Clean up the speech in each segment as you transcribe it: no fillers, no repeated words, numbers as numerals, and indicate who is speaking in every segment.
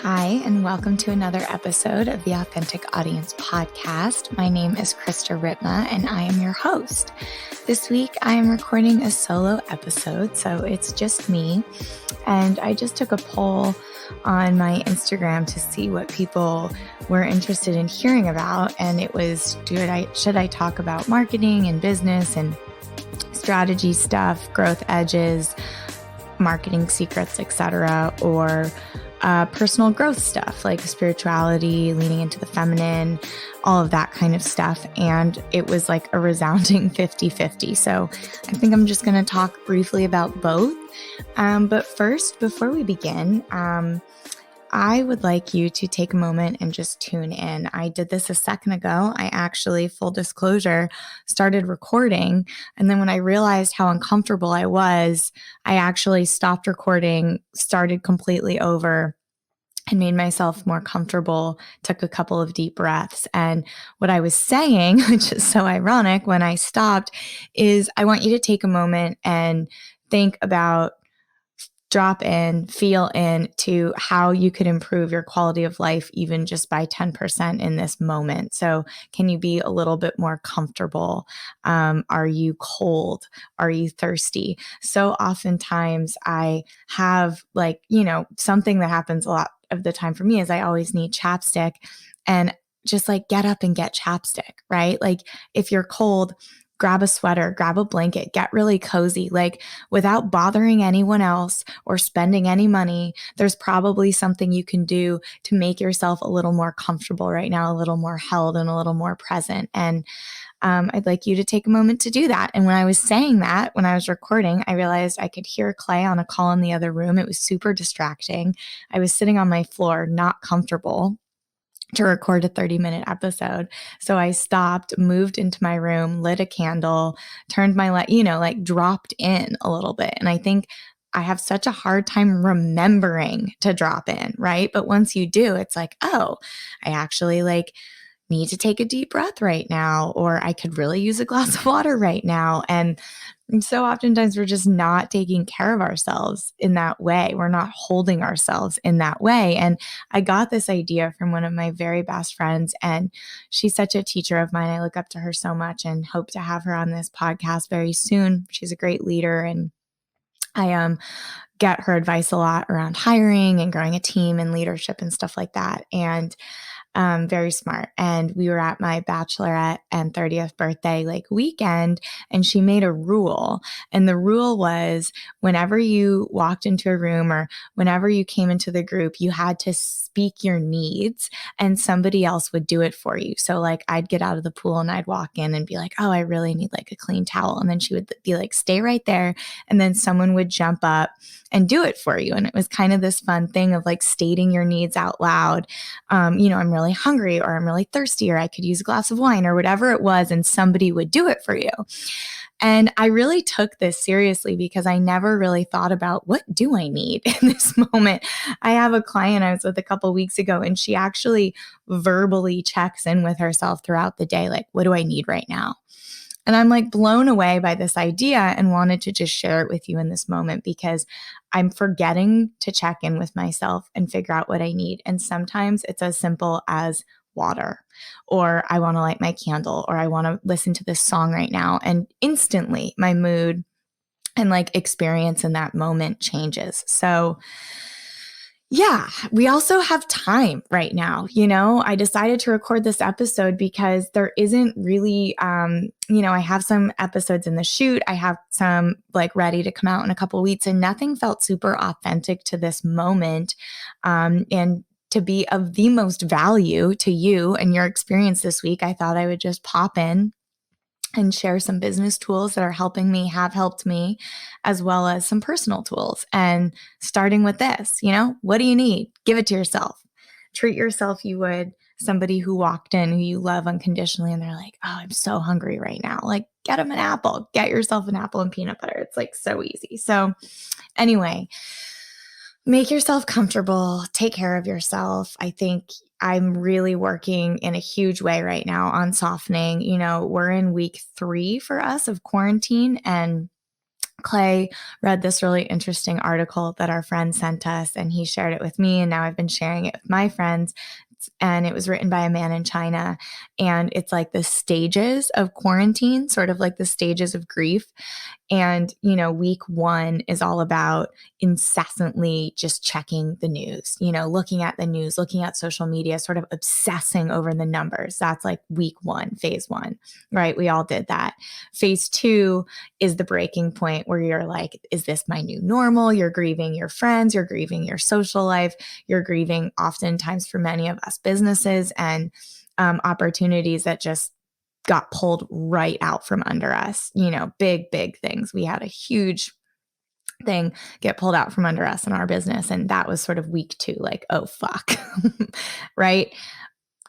Speaker 1: Hi, and welcome to another episode of the Authentic Audience Podcast. My name is Krista Ripma, and I am your host. This week, I am recording a solo episode, so it's just me. And I just took a poll on my Instagram to see what people were interested in hearing about. And it was, should I talk about marketing and business and strategy stuff, growth edges, marketing secrets, etc., or personal growth stuff like spirituality, leaning into the feminine, all of that kind of stuff. And it was like a resounding 50-50. So I think I'm just going to talk briefly about both. But first, before we begin, I would like you to take a moment and just tune in. I did this a second ago. I actually, full disclosure, started recording. And then when I realized how uncomfortable I was, I actually stopped recording, started completely over, and made myself more comfortable, took a couple of deep breaths. And what I was saying, which is so ironic when I stopped, is I want you to take a moment and think about, drop in, feel in to how you could improve your quality of life even just by 10% in this moment. So can you be a little bit more comfortable? Are you cold? Are you thirsty? So oftentimes I have something that happens a lot of the time for me is I always need chapstick, and just like get up and get chapstick, right? Like if you're cold, grab a sweater, grab a blanket, get really cozy, like without bothering anyone else or spending any money. There's probably something you can do to make yourself a little more comfortable right now, a little more held and a little more present. And I'd like you to take a moment to do that. And when I was saying that, when I was recording, I realized I could hear Clay on a call in the other room. It was super distracting. I was sitting on my floor, not comfortable to record a 30-minute episode. So I stopped, moved into my room, lit a candle, turned my light, dropped in a little bit. And I think I have such a hard time remembering to drop in, right? But once you do, it's like, oh, I actually need to take a deep breath right now, or I could really use a glass of water right now. And so oftentimes we're just not taking care of ourselves in that way. We're not holding ourselves in that way. And I got this idea from one of my very best friends, and she's such a teacher of mine. I look up to her so much and hope to have her on this podcast very soon. She's a great leader, and I get her advice a lot around hiring and growing a team and leadership and stuff like that. And very smart. And we were at my bachelorette and 30th birthday weekend, and she made a rule. And the rule was whenever you walked into a room or whenever you came into the group, you had to speak your needs and somebody else would do it for you. So I'd get out of the pool and I'd walk in and be like, oh, I really need a clean towel. And then she would be like, stay right there. And then someone would jump up and do it for you. And it was kind of this fun thing of stating your needs out loud. I'm really hungry, or I'm really thirsty, or I could use a glass of wine, or whatever it was, and somebody would do it for you. And I really took this seriously because I never really thought about what do I need in this moment. I have a client I was with a couple weeks ago, and she actually verbally checks in with herself throughout the day, what do I need right now? And I'm blown away by this idea and wanted to just share it with you in this moment because I'm forgetting to check in with myself and figure out what I need. And sometimes it's as simple as water, or I want to light my candle, or I want to listen to this song right now. And instantly my mood and experience in that moment changes. So yeah, we also have time right now. I decided to record this episode because there isn't really, I have some episodes in the shoot. I have some ready to come out in a couple of weeks, and nothing felt super authentic to this moment. And to be of the most value to you and your experience this week, I thought I would just pop in and share some business tools that are helping me, have helped me, as well as some personal tools. And starting with this, what do you need? Give it to yourself. Treat yourself you would somebody who walked in who you love unconditionally, and they're like, oh, I'm so hungry right now. Get them an apple. Get yourself an apple and peanut butter. It's so easy. So anyway, make yourself comfortable. Take care of yourself. I think I'm really working in a huge way right now on softening. We're in week 3 for us of quarantine, and Clay read this really interesting article that our friend sent us, and he shared it with me, and now I've been sharing it with my friends. And it was written by a man in China, and it's like the stages of quarantine, sort of like the stages of grief. And, week one is all about incessantly just checking the news, looking at the news, looking at social media, sort of obsessing over the numbers. That's like week one, phase one, right? We all did that. Phase two is the breaking point where you're like, is this my new normal? You're grieving your friends, you're grieving your social life, you're grieving oftentimes for many of us businesses and opportunities that just got pulled right out from under us, big, big things. We had a huge thing get pulled out from under us in our business. And that was sort of week two, like, oh, fuck, right?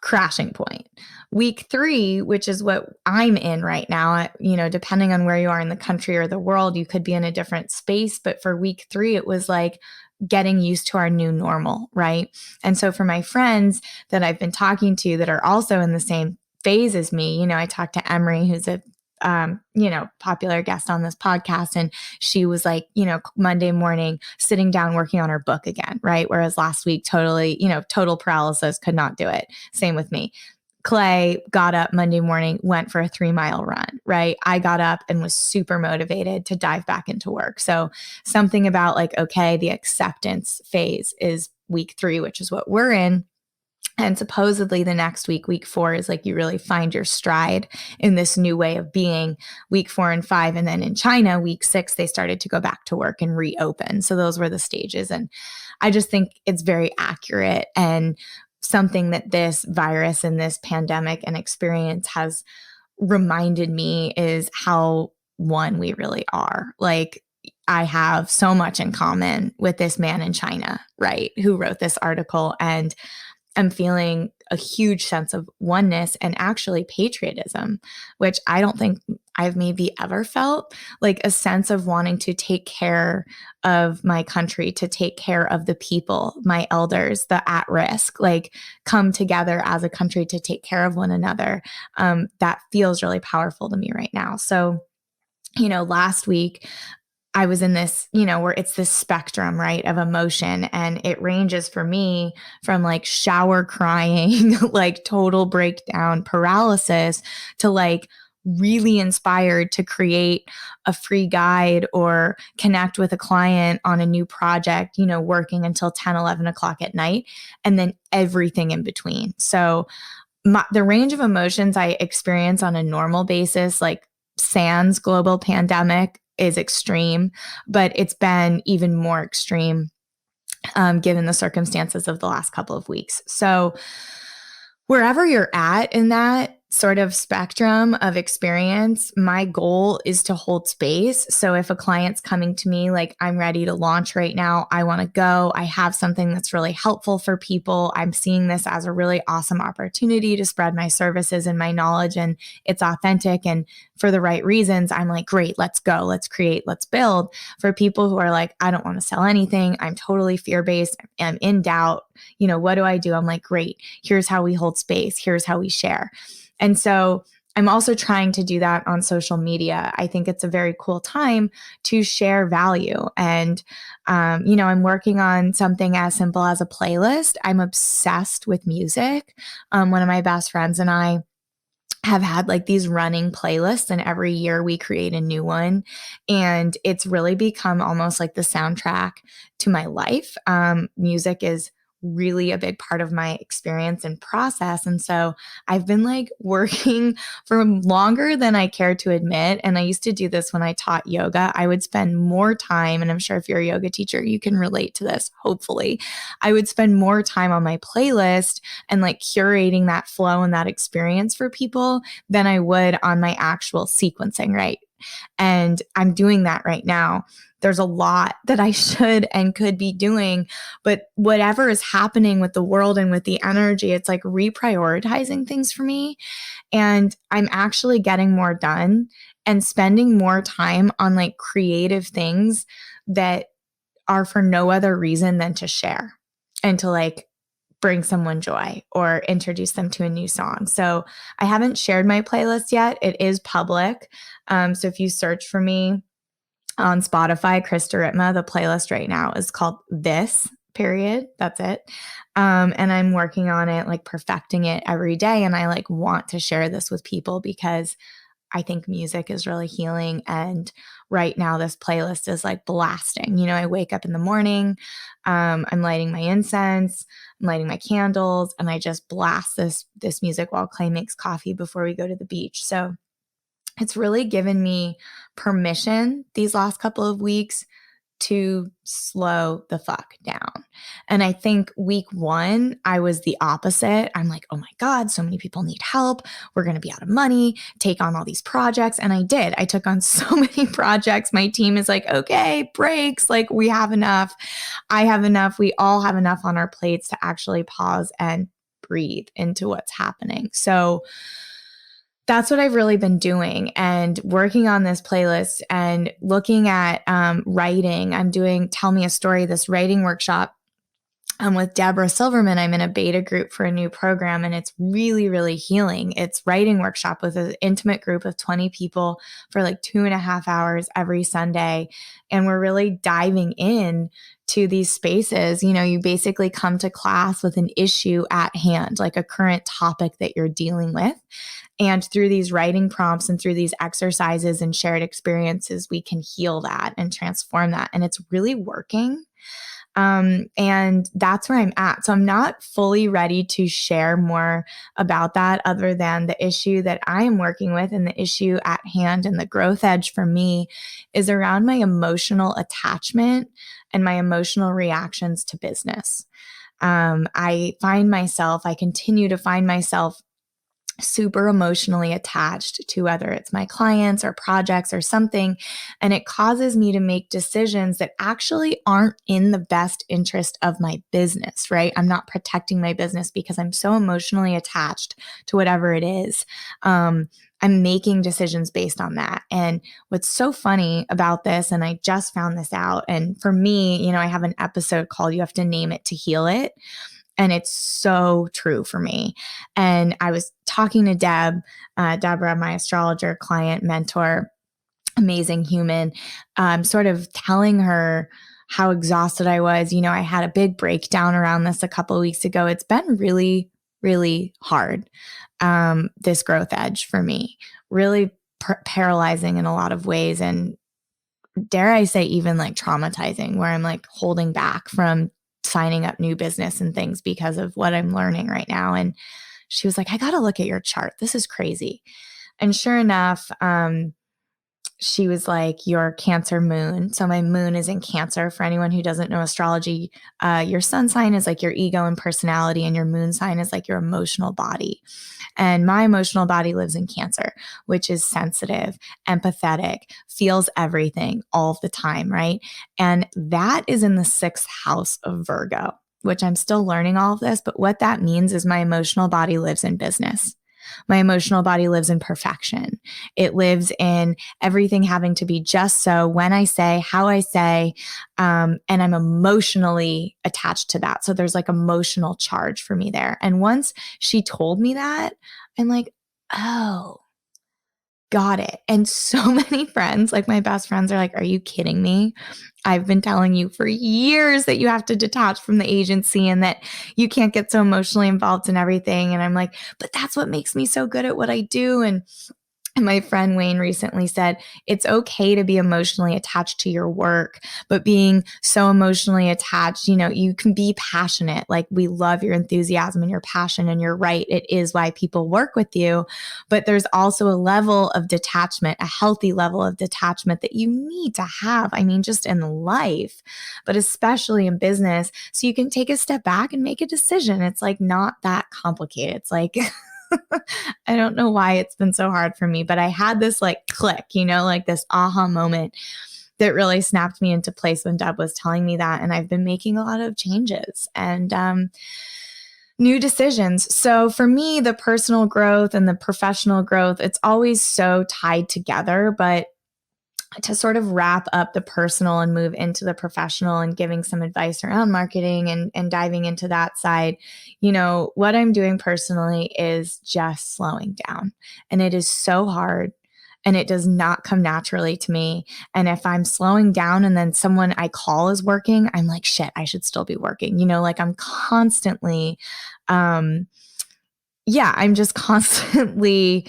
Speaker 1: Crashing point. Week three, which is what I'm in right now, depending on where you are in the country or the world, you could be in a different space. But for week three, it was like getting used to our new normal, right? And so for my friends that I've been talking to that are also in the same phase as me, I talked to Emery, who's a popular guest on this podcast. And she was like, Monday morning sitting down, working on her book again. Right. Whereas last week, totally, total paralysis, could not do it. Same with me. Clay got up Monday morning, went for a 3-mile run, right? I got up and was super motivated to dive back into work. So something about like, okay, the acceptance phase is week three, which is what we're in. And supposedly the next week, week four, is like you really find your stride in this new way of being, week 4 and 5. And then in China, week 6, they started to go back to work and reopen. So those were the stages. And I just think it's very accurate and something that this virus and this pandemic and experience has reminded me is how one we really are. Like, I have so much in common with this man in China, right, who wrote this article. And I'm feeling a huge sense of oneness and actually patriotism, which I don't think I've maybe ever felt, like a sense of wanting to take care of my country, to take care of the people, my elders, the at risk, like come together as a country to take care of one another. That feels really powerful to me right now. So, last week, I was in this, where it's this spectrum, right, of emotion. And it ranges for me from like shower crying, like total breakdown, paralysis, to like really inspired to create a free guide or connect with a client on a new project, working until 10, 11 o'clock at night, and then everything in between. So the range of emotions I experience on a normal basis, like sans global pandemic, is extreme, but it's been even more extreme given the circumstances of the last couple of weeks. So wherever you're at in that sort of spectrum of experience, my goal is to hold space. So if a client's coming to me like, I'm ready to launch right now, I want to go, I have something that's really helpful for people, I'm seeing this as a really awesome opportunity to spread my services and my knowledge, and it's authentic and for the right reasons, I'm like, great, let's go, let's create, let's build. For people who are like, I don't want to sell anything, I'm totally fear-based, I'm in doubt, what do I do? I'm like, great, here's how we hold space, here's how we share. And so I'm also trying to do that on social media. I think it's a very cool time to share value. And, I'm working on something as simple as a playlist. I'm obsessed with music. One of my best friends and I have had like these running playlists, and every year we create a new one. And it's really become almost like the soundtrack to my life. Music is really a big part of my experience and process. And so I've been like working for longer than I care to admit. And I used to do this when I taught yoga. I would spend more time, and I'm sure if you're a yoga teacher, you can relate to this, hopefully. I would spend more time on my playlist and like curating that flow and that experience for people than I would on my actual sequencing, right? And I'm doing that right now. There's a lot that I should and could be doing, but whatever is happening with the world and with the energy, it's like reprioritizing things for me. And I'm actually getting more done and spending more time on like creative things that are for no other reason than to share and to like bring someone joy or introduce them to a new song. So I haven't shared my playlist yet. It is public. So if you search for me on Spotify, Krista Ripma. The playlist right now is called This, period. That's it. And I'm working on it, like perfecting it every day. And I like want to share this with people because I think music is really healing. And right now this playlist is like blasting. I wake up in the morning, I'm lighting my incense, I'm lighting my candles, and I just blast this music while Clay makes coffee before we go to the beach. So it's really given me permission these last couple of weeks to slow the fuck down. And I think week 1, I was the opposite. I'm like, oh my God, so many people need help. We're going to be out of money, take on all these projects. And I did. I took on so many projects. My team is like, okay, breaks. Like we have enough. I have enough. We all have enough on our plates to actually pause and breathe into what's happening. So that's what I've really been doing, and working on this playlist and looking at writing. I'm doing Tell Me a Story, this writing workshop with Deborah Silverman. I'm in a beta group for a new program, and it's really, really healing. It's writing workshop with an intimate group of 20 people for like 2.5 hours every Sunday. And we're really diving in to these spaces. You basically come to class with an issue at hand, like a current topic that you're dealing with. And through these writing prompts and through these exercises and shared experiences, we can heal that and transform that. And it's really working. And that's where I'm at. So I'm not fully ready to share more about that other than the issue that I am working with, and the issue at hand and the growth edge for me is around my emotional attachment and my emotional reactions to business. I continue to find myself super emotionally attached to whether it's my clients or projects or something. And it causes me to make decisions that actually aren't in the best interest of my business, right? I'm not protecting my business because I'm so emotionally attached to whatever it is. I'm making decisions based on that. And what's so funny about this, and I just found this out, and for me, I have an episode called You Have to Name It to Heal It. And it's so true for me. And I was talking to Deborah, my astrologer, client, mentor, amazing human, sort of telling her how exhausted I was. I had a big breakdown around this a couple of weeks ago. It's been really, really hard, this growth edge for me, really paralyzing in a lot of ways. And dare I say, even like traumatizing, where I'm like holding back from signing up new business and things because of what I'm learning right now. And she was like, I got to look at your chart. This is crazy. And sure enough, she was like, your Cancer moon. So my moon is in Cancer. For anyone who doesn't know astrology, your sun sign is like your ego and personality, and your moon sign is like your emotional body. And my emotional body lives in Cancer, which is sensitive, empathetic, feels everything all the time, right? And that is in the 6th house of Virgo, which I'm still learning all of this. But what that means is my emotional body lives in business. My emotional body lives in perfection. It lives in everything having to be just so, when I say, how I say, and I'm emotionally attached to that. So there's like emotional charge for me there. And once she told me that, I'm like, oh, got it. And so many friends, like my best friends, are like, are you kidding me? I've been telling you for years that you have to detach from the agency and that you can't get so emotionally involved in everything. And I'm like, but that's what makes me so good at what I do. And my friend Wayne recently said, it's okay to be emotionally attached to your work, but being so emotionally attached, you can be passionate. Like, we love your enthusiasm and your passion, and you're right. It is why people work with you. But there's also a level of detachment, a healthy level of detachment that you need to have. I mean, just in life, but especially in business. So you can take a step back and make a decision. It's like not that complicated. It's like, I don't know why it's been so hard for me, but I had this like click, like this aha moment that really snapped me into place when Deb was telling me that. And I've been making a lot of changes and new decisions. So for me, the personal growth and the professional growth, it's always so tied together. But to sort of wrap up the personal and move into the professional and giving some advice around marketing and diving into that side, what I'm doing personally is just slowing down. And it is so hard. and it does not come naturally to me. And if I'm slowing down and then someone I call is working, I'm like, shit, I should still be working. Like I'm constantly, I'm just constantly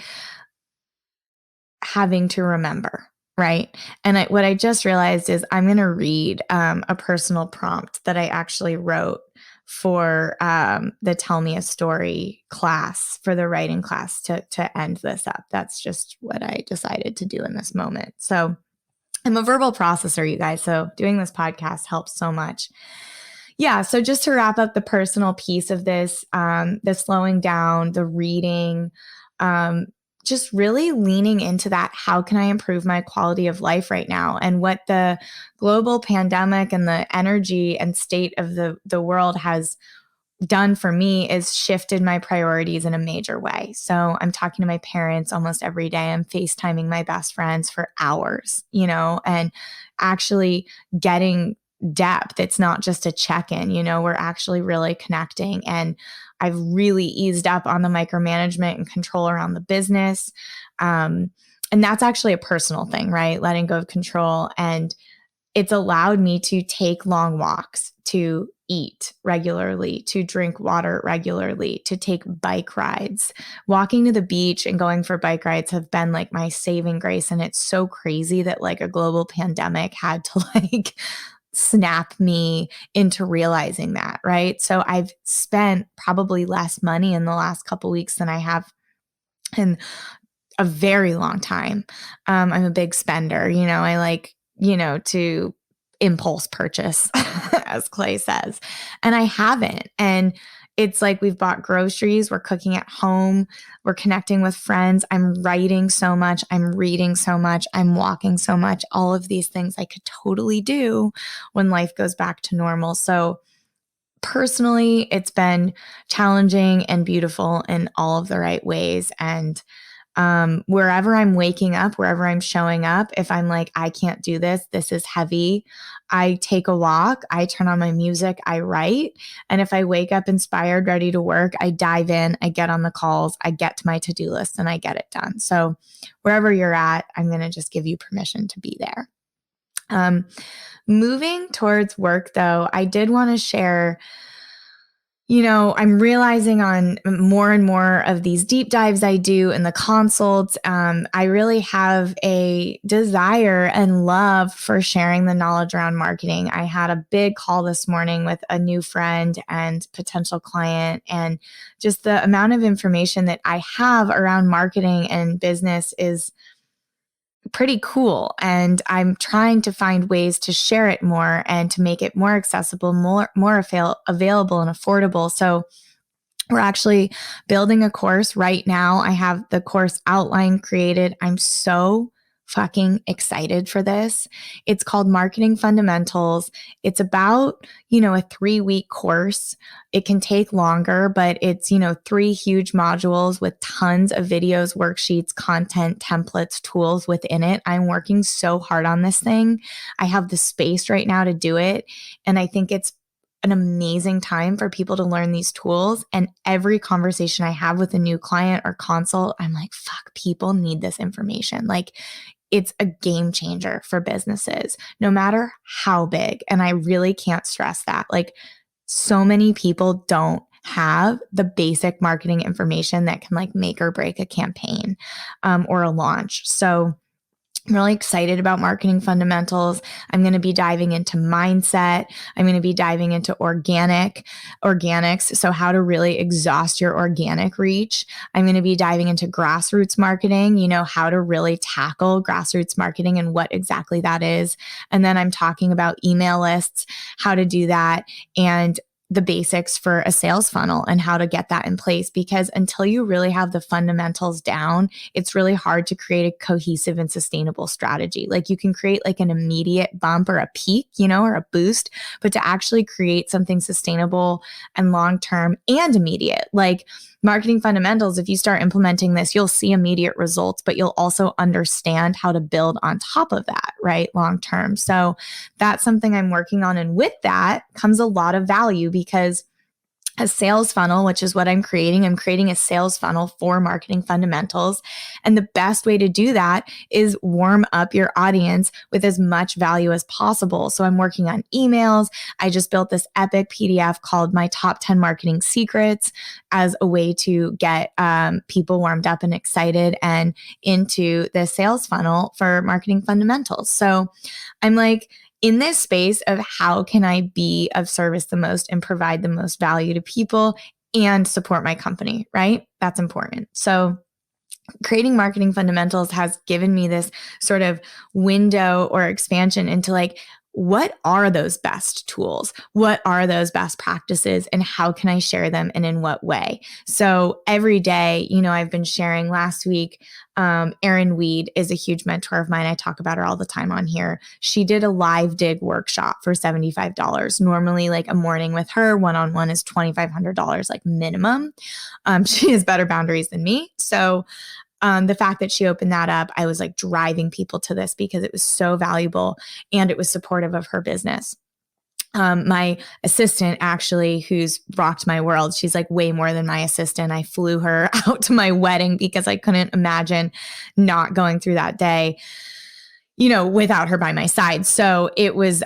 Speaker 1: having to remember. Right. And what I just realized is I'm going to read a personal prompt that I actually wrote for the Tell Me a Story class, for the writing class to end this up. That's just what I decided to do in this moment. So I'm a verbal processor, you guys. So doing this podcast helps so much. Yeah. So just to wrap up the personal piece of this, the slowing down, the reading, just really leaning into that. How can I improve my quality of life right now? And what the global pandemic and the energy and state of the world has done for me is shifted my priorities in a major way. So I'm talking to my parents almost every day. I'm FaceTiming my best friends for hours, and actually getting depth. It's not just a check-in, we're actually really connecting. And I've really eased up on the micromanagement and control around the business. And that's actually a personal thing, right? Letting go of control. And it's allowed me to take long walks, to eat regularly, to drink water regularly, to take bike rides. Walking to the beach and going for bike rides have been like my saving grace. And it's so crazy that like a global pandemic had to like snap me into realizing that, right? So I've spent probably less money in the last couple weeks than I have in a very long time. I'm a big spender, I like, to impulse purchase, as Clay says, and I haven't. And it's like we've bought groceries, we're cooking at home, we're connecting with friends. I'm writing so much, I'm reading so much, I'm walking so much. All of these things I could totally do when life goes back to normal. So personally, it's been challenging and beautiful in all of the right ways. And wherever I'm waking up, wherever I'm showing up, if I'm like, I can't do this, this is heavy, I take a walk, I turn on my music, I write. And if I wake up inspired, ready to work, I dive in, I get on the calls, I get to my to-do list, and I get it done. So wherever you're at, I'm going to just give you permission to be there. Moving towards work, though, I did want to share, I'm realizing on more and more of these deep dives I do in the consults, I really have a desire and love for sharing the knowledge around marketing. I had a big call this morning with a new friend and potential client, and just the amount of information that I have around marketing and business is pretty cool. And I'm trying to find ways to share it more and to make it more accessible, more available and affordable. So we're actually building a course right now. I have the course outline created. I'm so fucking excited for this. It's called Marketing Fundamentals. It's about, a 3-week course. It can take longer, but it's, 3 huge modules with tons of videos, worksheets, content, templates, tools within it. I'm working so hard on this thing. I have the space right now to do it. And I think it's an amazing time for people to learn these tools. And every conversation I have with a new client or consult, I'm like, fuck, people need this information. Like, it's a game changer for businesses, no matter how big. And I really can't stress that. Like, so many people don't have the basic marketing information that can like make or break a campaign or a launch. So I'm really excited about Marketing Fundamentals. I'm going to be diving into mindset. I'm going to be diving into organics. So how to really exhaust your organic reach. I'm going to be diving into grassroots marketing, how to really tackle grassroots marketing and what exactly that is. And then I'm talking about email lists, how to do that, and the basics for a sales funnel and how to get that in place. Because until you really have the fundamentals down, it's really hard to create a cohesive and sustainable strategy. Like, you can create like an immediate bump or a peak, or a boost, but to actually create something sustainable and long-term and immediate, like Marketing Fundamentals, if you start implementing this, you'll see immediate results, but you'll also understand how to build on top of that, right? Long-term. So that's something I'm working on. And with that comes a lot of value, because a sales funnel, which is what I'm creating. I'm creating a sales funnel for marketing fundamentals. And the best way to do that is warm up your audience with as much value as possible. So I'm working on emails. I just built this epic PDF called My Top 10 Marketing Secrets as a way to get people warmed up and excited and into the sales funnel for marketing fundamentals. So I'm like, in this space of how can I be of service the most and provide the most value to people and support my company, right? That's important. So creating marketing fundamentals has given me this sort of window or expansion into like, what are those best tools? What are those best practices? And how can I share them and in what way? So every day, I've been sharing. Last week, Erin Weed is a huge mentor of mine. I talk about her all the time on here. She did a live dig workshop for $75. Normally, like a morning with her one-on-one is $2,500, like minimum. She has better boundaries than me. So the fact that she opened that up, I was like driving people to this because it was so valuable and it was supportive of her business. My assistant, actually, who's rocked my world, she's like way more than my assistant. I flew her out to my wedding because I couldn't imagine not going through that day, without her by my side. So it was,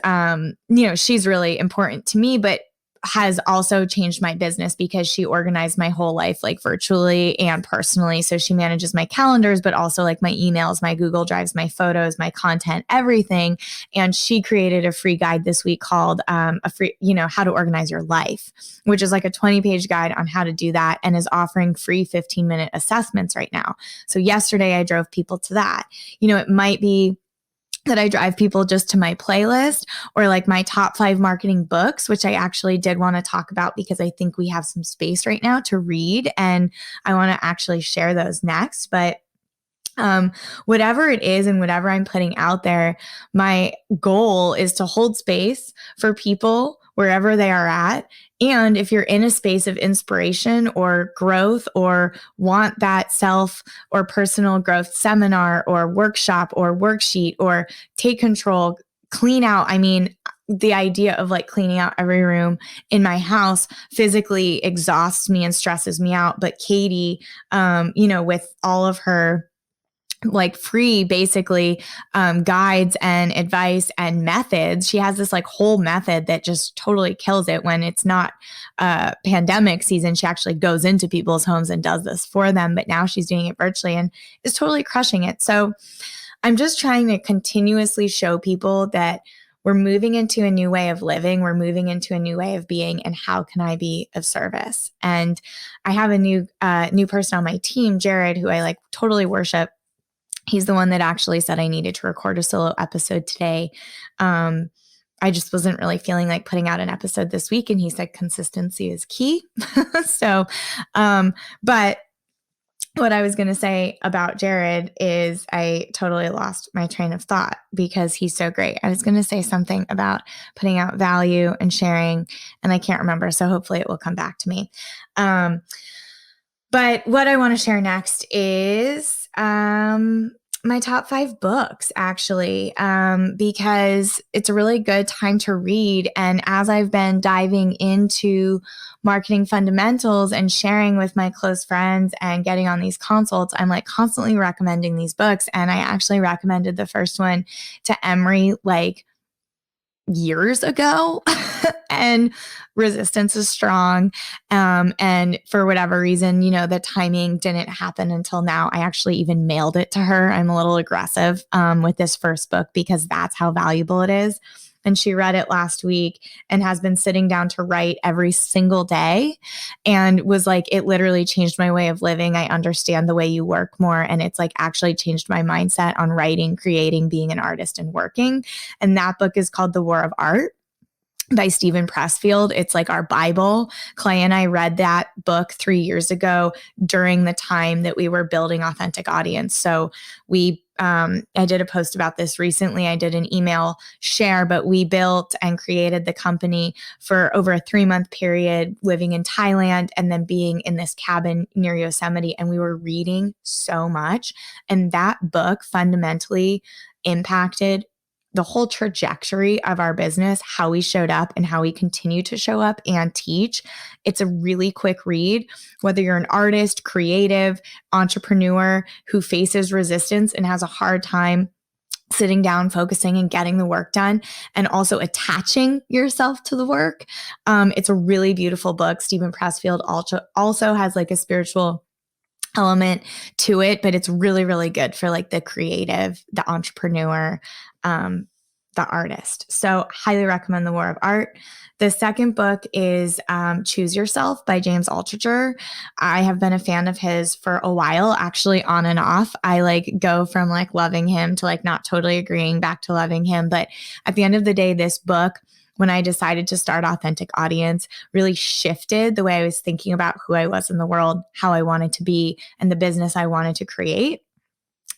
Speaker 1: she's really important to me, but has also changed my business because she organized my whole life, like virtually and personally. So she manages my calendars, but also like my emails, my Google Drives, my photos, my content, everything. And she created a free guide this week called how to organize your life, which is like a 20-page guide on how to do that and is offering free 15-minute assessments right now. So yesterday I drove people to that. It might be that I drive people just to my playlist or like my top 5 marketing books, which I actually did want to talk about because I think we have some space right now to read and I want to actually share those next. But whatever it is and whatever I'm putting out there, my goal is to hold space for people wherever they are at. And if you're in a space of inspiration or growth or want that self or personal growth seminar or workshop or worksheet or take control, clean out. I mean, the idea of like cleaning out every room in my house physically exhausts me and stresses me out. But Katie, with all of her like free basically guides and advice and methods. She has this like whole method that just totally kills it when it's not pandemic season. She actually goes into people's homes and does this for them, but now she's doing it virtually and is totally crushing it. So I'm just trying to continuously show people that we're moving into a new way of living. We're moving into a new way of being. And how can I be of service? And I have a new person on my team, Jared, who I like totally worship. He's the one that actually said I needed to record a solo episode today. I just wasn't really feeling like putting out an episode this week. And he said consistency is key. So, but what I was going to say about Jared is I totally lost my train of thought because he's so great. I was going to say something about putting out value and sharing, and I can't remember. So hopefully it will come back to me. But what I want to share next is my top 5 books, actually, because it's a really good time to read. And as I've been diving into marketing fundamentals and sharing with my close friends and getting on these consults, I'm like constantly recommending these books. And I actually recommended the first one to Emery like years ago and resistance is strong. And for whatever reason, the timing didn't happen until now. I actually even mailed it to her. I'm a little aggressive with this first book because that's how valuable it is. And she read it last week and has been sitting down to write every single day and was like, it literally changed my way of living. I understand the way you work more. And it's like actually changed my mindset on writing, creating, being an artist and working. And that book is called The War of Art by Stephen Pressfield. It's like our Bible. Clay and I read that book 3 years ago during the time that we were building Authentic Audience. So I did a post about this recently. I did an email share, but we built and created the company for over a 3-month period, living in Thailand and then being in this cabin near Yosemite. And we were reading so much. And that book fundamentally impacted the whole trajectory of our business, how we showed up and how we continue to show up and teach. It's a really quick read, whether you're an artist, creative, entrepreneur who faces resistance and has a hard time sitting down, focusing and getting the work done, and also attaching yourself to the work. It's a really beautiful book. Stephen Pressfield also has like a spiritual element to it, but it's really, really good for like the creative, the entrepreneur, the artist. So highly recommend The War of Art. The second book is Choose Yourself by James Altucher. I have been a fan of his for a while, actually on and off. I like go from like loving him to like not totally agreeing back to loving him. But at the end of the day, this book, when I decided to start Authentic Audience, really shifted the way I was thinking about who I was in the world, how I wanted to be, and the business I wanted to create.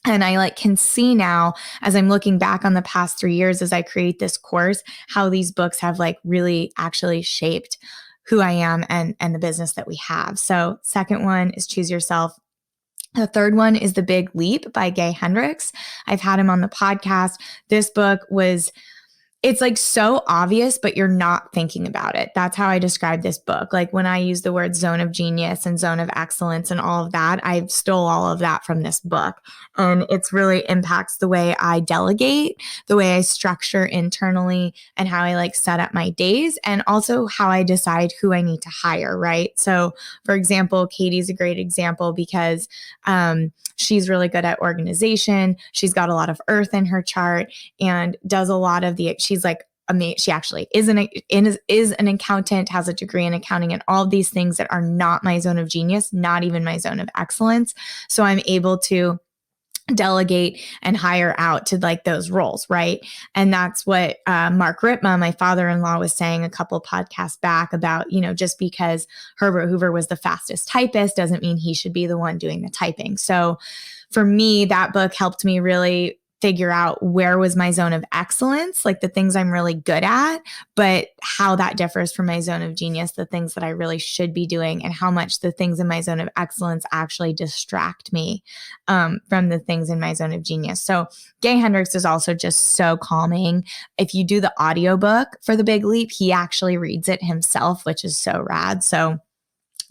Speaker 1: And I like can see now as I'm looking back on the past 3 years as I create this course, how these books have like really actually shaped who I am and the business that we have. So second one is Choose Yourself. The third one is The Big Leap by Gay Hendricks. I've had him on the podcast. This book it's like so obvious, but you're not thinking about it. That's how I describe this book. Like when I use the word zone of genius and zone of excellence and all of that, I stole all of that from this book. And it's really impacts the way I delegate, the way I structure internally, and how I like set up my days, and also how I decide who I need to hire, right? So for example, Katie's a great example because she's really good at organization. She's got a lot of earth in her chart and does a lot of she's like, she actually is an accountant, has a degree in accounting and all of these things that are not my zone of genius, not even my zone of excellence. So I'm able to delegate and hire out to like those roles, right? And that's what Mark Ripma, my father-in-law, was saying a couple podcasts back about, just because Herbert Hoover was the fastest typist doesn't mean he should be the one doing the typing. So for me, that book helped me really figure out where was my zone of excellence, like the things I'm really good at, but how that differs from my zone of genius, the things that I really should be doing, and how much the things in my zone of excellence actually distract me from the things in my zone of genius. So Gay Hendricks is also just so calming. If you do the audiobook for The Big Leap, he actually reads it himself, which is so rad. So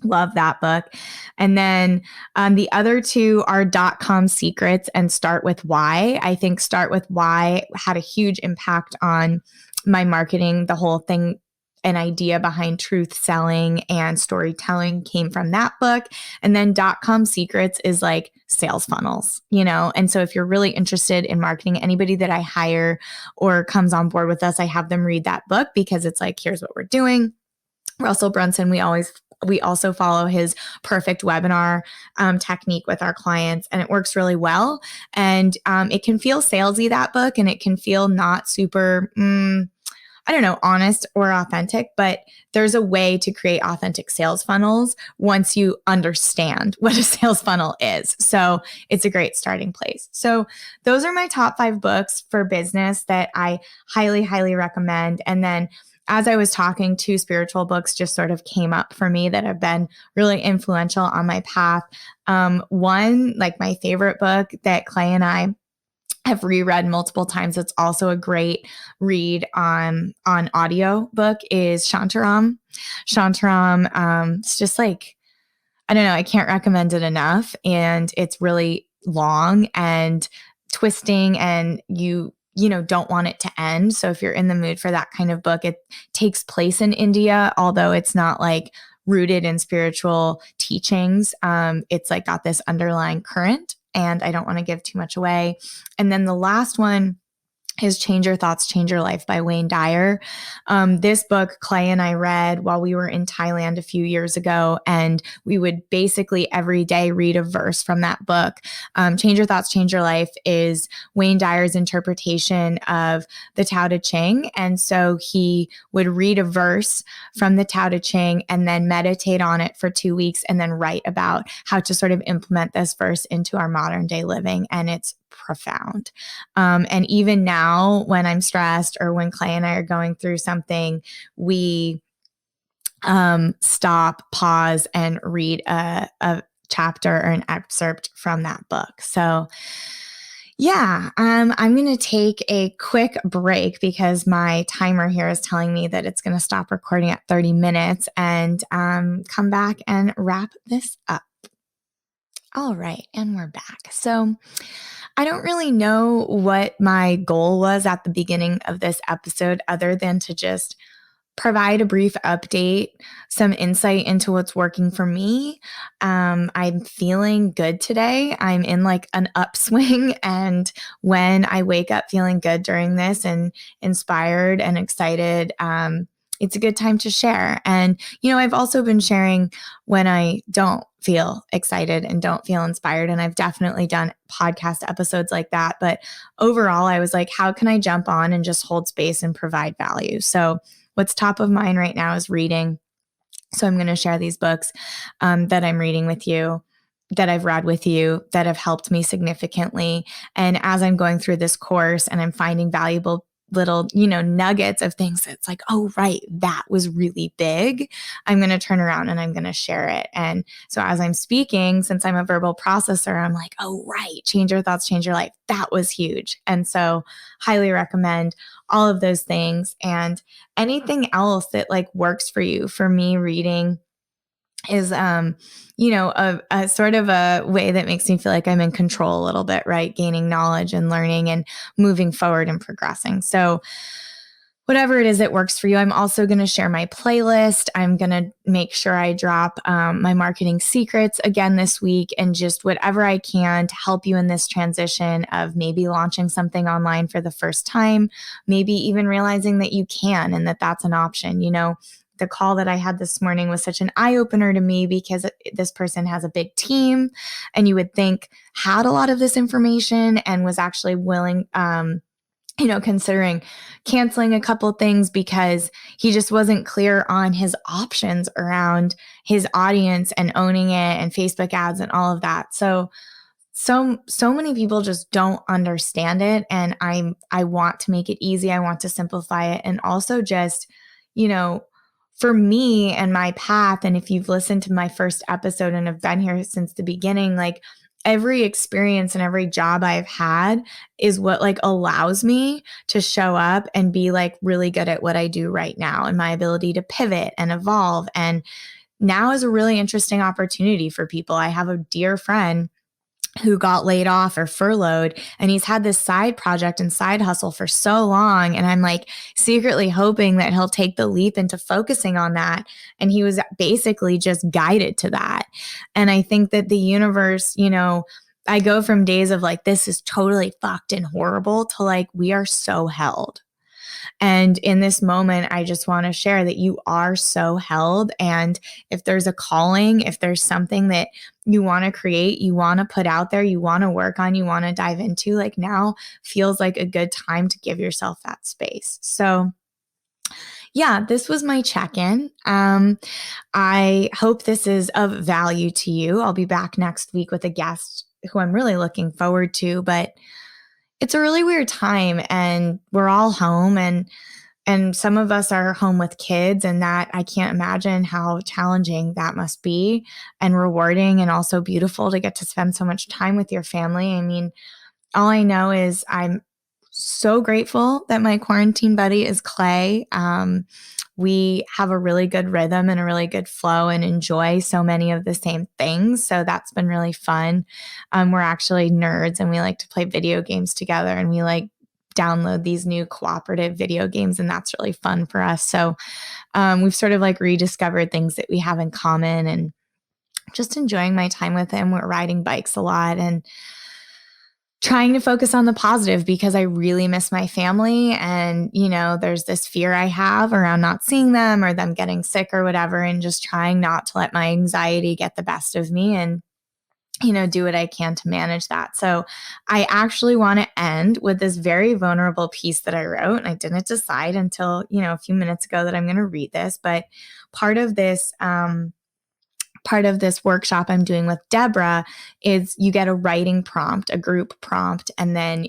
Speaker 1: love that book. And then the other two are .com Secrets and Start With Why. I think Start With Why had a huge impact on my marketing. The whole thing, an idea behind truth selling and storytelling came from that book. And then .com Secrets is like sales funnels, And so if you're really interested in marketing, anybody that I hire or comes on board with us, I have them read that book because it's like, here's what we're doing. Russell Brunson, we also follow his perfect webinar technique with our clients, and it works really well. And it can feel salesy, that book, and it can feel not super, honest or authentic, but there's a way to create authentic sales funnels once you understand what a sales funnel is. So it's a great starting place. So those are my top 5 books for business that I highly, highly recommend. And then as I was talking, 2 spiritual books just sort of came up for me that have been really influential on my path. One, like my favorite book that Clay and I have reread multiple times. It's also a great read on audio book is Shantaram. Shantaram, it's just like, I don't know, I can't recommend it enough. And it's really long and twisting, and you don't want it to end. So if you're in the mood for that kind of book, it takes place in India, although it's not like rooted in spiritual teachings. It's like got this underlying current, and I don't want to give too much away. And then the last one is Change Your Thoughts, Change Your Life by Wayne Dyer. This book, Clay and I read while we were in Thailand a few years ago, and we would basically every day read a verse from that book. Change Your Thoughts, Change Your Life is Wayne Dyer's interpretation of the Tao Te Ching. And so he would read a verse from the Tao Te Ching and then meditate on it for 2 weeks and then write about how to sort of implement this verse into our modern day living. And it's profound. And even now when I'm stressed or when Clay and I are going through something, we stop, pause, and read a chapter or an excerpt from that book. So Yeah, I'm going to take a quick break because my timer here is telling me that it's going to stop recording at 30 minutes and come back and wrap this up. All right, and we're back. So I don't really know what my goal was at the beginning of this episode other than to just provide a brief update, some insight into what's working for me. I'm feeling good today. I'm in like an upswing. And when I wake up feeling good during this and inspired and excited, it's a good time to share. And, I've also been sharing when I don't feel excited and don't feel inspired. And I've definitely done podcast episodes like that. But overall, I was like, how can I jump on and just hold space and provide value? So what's top of mind right now is reading. So I'm going to share these books that I'm reading with you, that I've read with you, that have helped me significantly. And as I'm going through this course and I'm finding valuable little, nuggets of things that's like, oh, right, that was really big. I'm going to turn around and I'm going to share it. And so as I'm speaking, since I'm a verbal processor, I'm like, oh, right, change your thoughts, change your life. That was huge. And so highly recommend all of those things and anything else that like works for you. For me, reading is a sort of a way that makes me feel like I'm in control a little bit, right? Gaining knowledge and learning and moving forward and progressing. So whatever it is that works for you. I'm also going to share my playlist. I'm going to make sure I drop my marketing secrets again this week and just whatever I can to help you in this transition of maybe launching something online for the first time, maybe even realizing that you can and that that's an option. The call that I had this morning was such an eye-opener to me because this person has a big team and you would think had a lot of this information and was actually willing, considering canceling a couple things because he just wasn't clear on his options around his audience and owning it and Facebook ads and all of that. So many people just don't understand it. And I want to make it easy. I want to simplify it. And also just, for me and my path, and if you've listened to my first episode and have been here since the beginning, like every experience and every job I've had is what like allows me to show up and be like really good at what I do right now and my ability to pivot and evolve. And now is a really interesting opportunity for people. I have a dear friend who got laid off or furloughed, and he's had this side project and side hustle for so long. And I'm like secretly hoping that he'll take the leap into focusing on that. And he was basically just guided to that. And I think that the universe, I go from days of like, this is totally fucked and horrible to like, we are so held. And in this moment, I just want to share that you are so held. And if there's a calling, if there's something that you want to create, you want to put out there, you want to work on, you want to dive into, like now feels like a good time to give yourself that space. So yeah, this was my check-in. I hope this is of value to you. I'll be back next week with a guest who I'm really looking forward to, but it's a really weird time and we're all home and some of us are home with kids, and that I can't imagine how challenging that must be and rewarding and also beautiful to get to spend so much time with your family. I mean, all I know is I'm so grateful that my quarantine buddy is Clay. We have a really good rhythm and a really good flow and enjoy so many of the same things. So that's been really fun. We're actually nerds and we like to play video games together, and we like download these new cooperative video games, and that's really fun for us. So we've sort of like rediscovered things that we have in common and just enjoying my time with him. We're riding bikes a lot and trying to focus on the positive because I really miss my family. And, there's this fear I have around not seeing them or them getting sick or whatever, and just trying not to let my anxiety get the best of me and, do what I can to manage that. So I actually want to end with this very vulnerable piece that I wrote. And I didn't decide until, a few minutes ago that I'm going to read this, but part of this workshop I'm doing with Deborah is you get a writing prompt, a group prompt, and then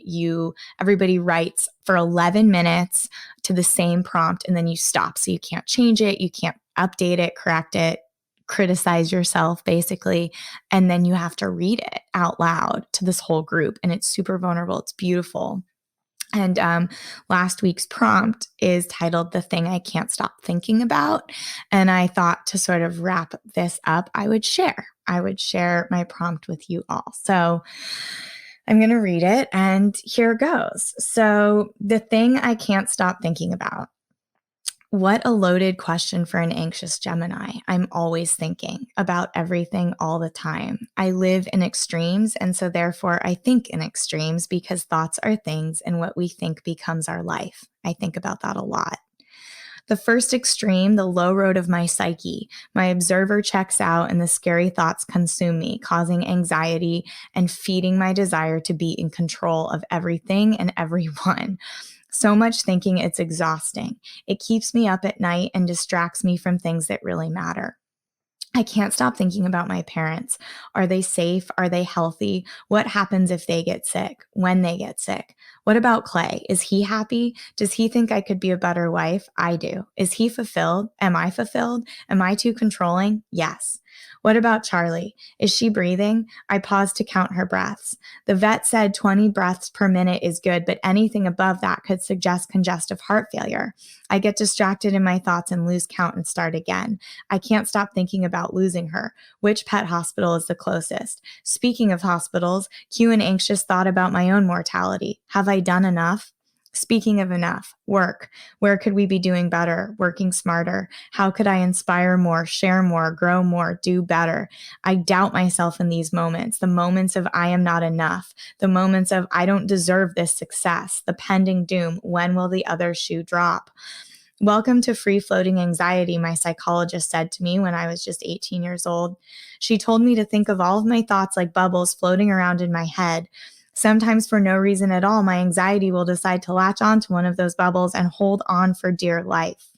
Speaker 1: everybody writes for 11 minutes to the same prompt, and then you stop. So you can't change it, you can't update it, correct it, criticize yourself basically, and then you have to read it out loud to this whole group, and it's super vulnerable. It's beautiful. And last week's prompt is titled "The Thing I Can't Stop Thinking About." And I thought to sort of wrap this up, I would share my prompt with you all. So I'm going to read it, and here goes. So, the thing I can't stop thinking about. What a loaded question for an anxious Gemini. I'm always thinking about everything all the time. I live in extremes, and so therefore I think in extremes because thoughts are things and what we think becomes our life. I think about that a lot. The first extreme, the low road of my psyche. My observer checks out and the scary thoughts consume me, causing anxiety and feeding my desire to be in control of everything and everyone. So much thinking, it's exhausting. It keeps me up at night and distracts me from things that really matter. I can't stop thinking about my parents. Are they safe? Are they healthy? What happens if they get sick? When they get sick? What about Clay? Is he happy? Does he think I could be a better wife? I do. Is he fulfilled? Am I fulfilled? Am I too controlling? Yes. What about Charlie? Is she breathing? I pause to count her breaths. The vet said 20 breaths per minute is good, but anything above that could suggest congestive heart failure. I get distracted in my thoughts and lose count and start again. I can't stop thinking about losing her. Which pet hospital is the closest? Speaking of hospitals, cue an anxious thought about my own mortality. Have I done enough? Speaking of enough, work. Where could we be doing better, working smarter? How could I inspire more, share more, grow more, do better? I doubt myself in these moments, the moments of I am not enough, the moments of I don't deserve this success, the pending doom, when will the other shoe drop? Welcome to free-floating anxiety, my psychologist said to me when I was just 18 years old. She told me to think of all of my thoughts like bubbles floating around in my head. Sometimes for no reason at all, my anxiety will decide to latch onto one of those bubbles and hold on for dear life.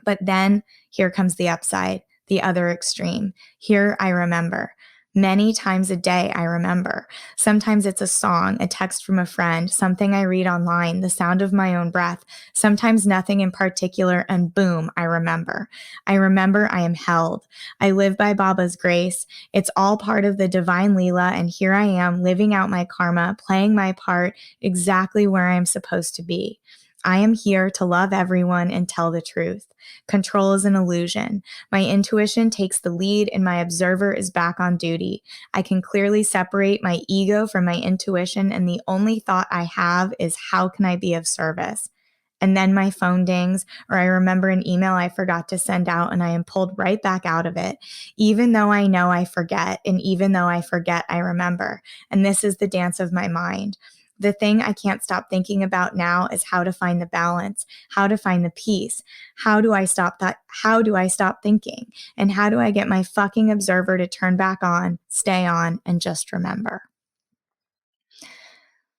Speaker 1: But then here comes the upside, the other extreme. Here I remember. Many times a day, I remember. Sometimes it's a song, a text from a friend, something I read online, the sound of my own breath, sometimes nothing in particular, and boom, I remember. I remember I am held. I live by Baba's grace. It's all part of the divine Leela, and here I am living out my karma, playing my part exactly where I am supposed to be. I am here to love everyone and tell the truth. Control is an illusion. My intuition takes the lead and my observer is back on duty. I can clearly separate my ego from my intuition, and the only thought I have is how can I be of service? And then my phone dings, or I remember an email I forgot to send out and I am pulled right back out of it, even though I know I forget, and even though I forget, I remember. And this is the dance of my mind. The thing I can't stop thinking about now is how to find the balance, how to find the peace. How do I stop that? How do I stop thinking? And how do I get my fucking observer to turn back on, stay on, and just remember?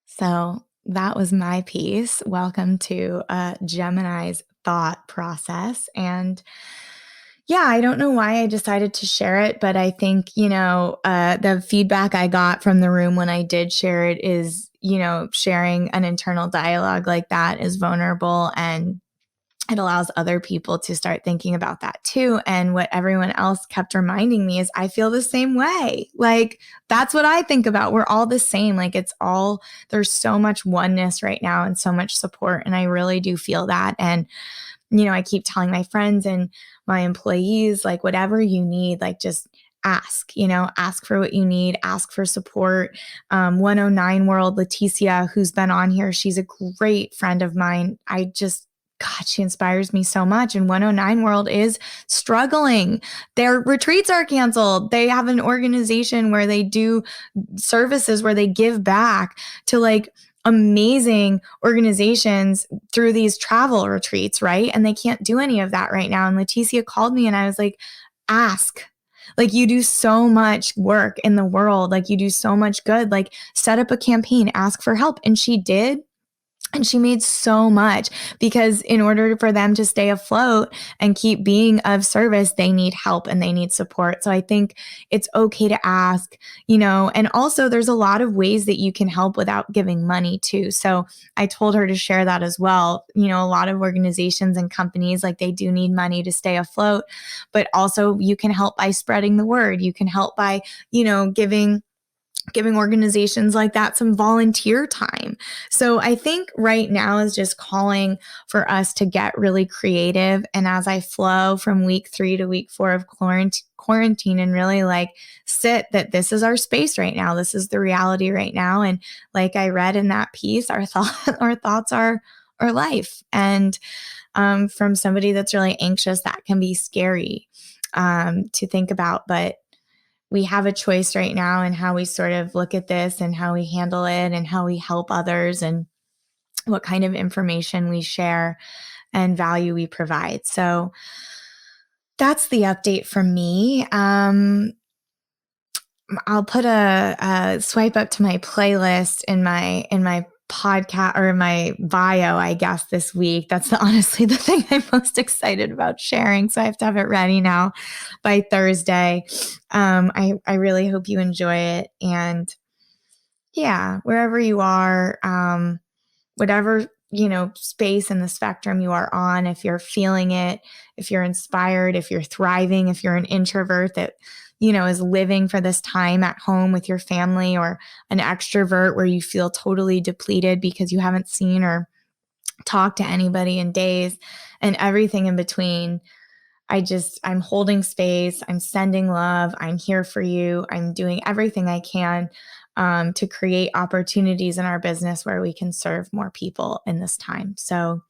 Speaker 1: So that was my piece. Welcome to Gemini's thought process. And yeah, I don't know why I decided to share it, but I think, the feedback I got from the room when I did share it is, sharing an internal dialogue like that is vulnerable, and it allows other people to start thinking about that too. And what everyone else kept reminding me is I feel the same way. Like, that's what I think about. We're all the same. Like, there's so much oneness right now and so much support. And I really do feel that. And I keep telling my friends and my employees, like, whatever you need, like, just ask for what you need, ask for support. 109 World, Leticia, who's been on here, she's a great friend of mine. God, she inspires me so much. And 109 World is struggling. Their retreats are canceled. They have an organization where they do services where they give back to like amazing organizations through these travel retreats, right? And they can't do any of that right now. And Leticia called me and I was like, ask. Like, you do so much work in the world. Like, you do so much good. Like, set up a campaign, ask for help. And she did. And she made so much because in order for them to stay afloat and keep being of service, they need help and they need support. So I think it's okay to ask, and also there's a lot of ways that you can help without giving money too. So I told her to share that as well. A lot of organizations and companies, like, they do need money to stay afloat, but also you can help by spreading the word. You can help by, giving organizations like that some volunteer time. So I think right now is just calling for us to get really creative. And as I flow from week 3 to week 4 of quarantine and really sit that this is our space right now. This is the reality right now. And like I read in that piece, our thoughts are our life. And from somebody that's really anxious, that can be scary to think about. But we have a choice right now in how we sort of look at this and how we handle it and how we help others and what kind of information we share and value we provide. So that's the update from me. I'll put a swipe up to my playlist in my podcast or my bio, I guess, this week. That's honestly the thing I'm most excited about sharing. So I have to have it ready now by Thursday. I really hope you enjoy it. And yeah, wherever you are, whatever, space in the spectrum you are on, if you're feeling it, if you're inspired, if you're thriving, if you're an introvert that is living for this time at home with your family, or an extrovert where you feel totally depleted because you haven't seen or talked to anybody in days, and everything in between. I'm holding space. I'm sending love. I'm here for you. I'm doing everything I can to create opportunities in our business where we can serve more people in this time. So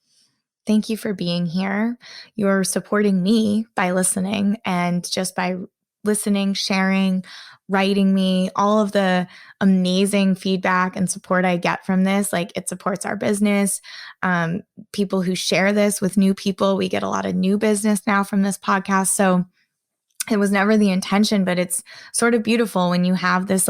Speaker 1: thank you for being here. You're supporting me by listening, and just by listening, sharing, writing me, all of the amazing feedback and support I get from this. It supports our business. People who share this with new people, we get a lot of new business now from this podcast. So it was never the intention, but it's sort of beautiful when you have this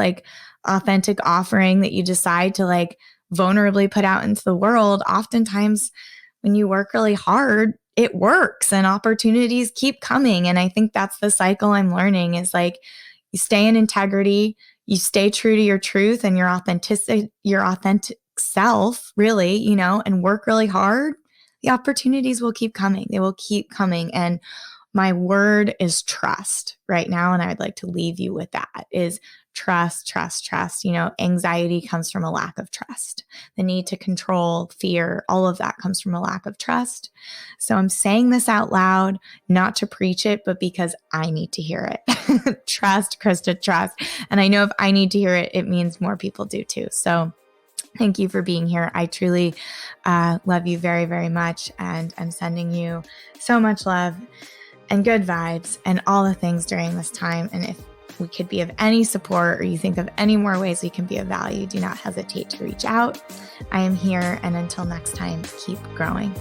Speaker 1: authentic offering that you decide to vulnerably put out into the world. Oftentimes when you work really hard, it works and opportunities keep coming. And I think that's the cycle I'm learning is you stay in integrity, you stay true to your truth and your authentic self, really, and work really hard. The opportunities will keep coming. They will keep coming. And my word is trust right now. And I'd like to leave you with that is trust, trust, trust. Anxiety comes from a lack of trust. The need to control, fear, all of that comes from a lack of trust. So I'm saying this out loud, not to preach it, but because I need to hear it. Trust, Krista, trust. And I know if I need to hear it, it means more people do too. So thank you for being here. I truly love you very, very much. And I'm sending you so much love and good vibes and all the things during this time. And if we could be of any support, or you think of any more ways we can be of value, do not hesitate to reach out. I am here. And until next time, keep growing.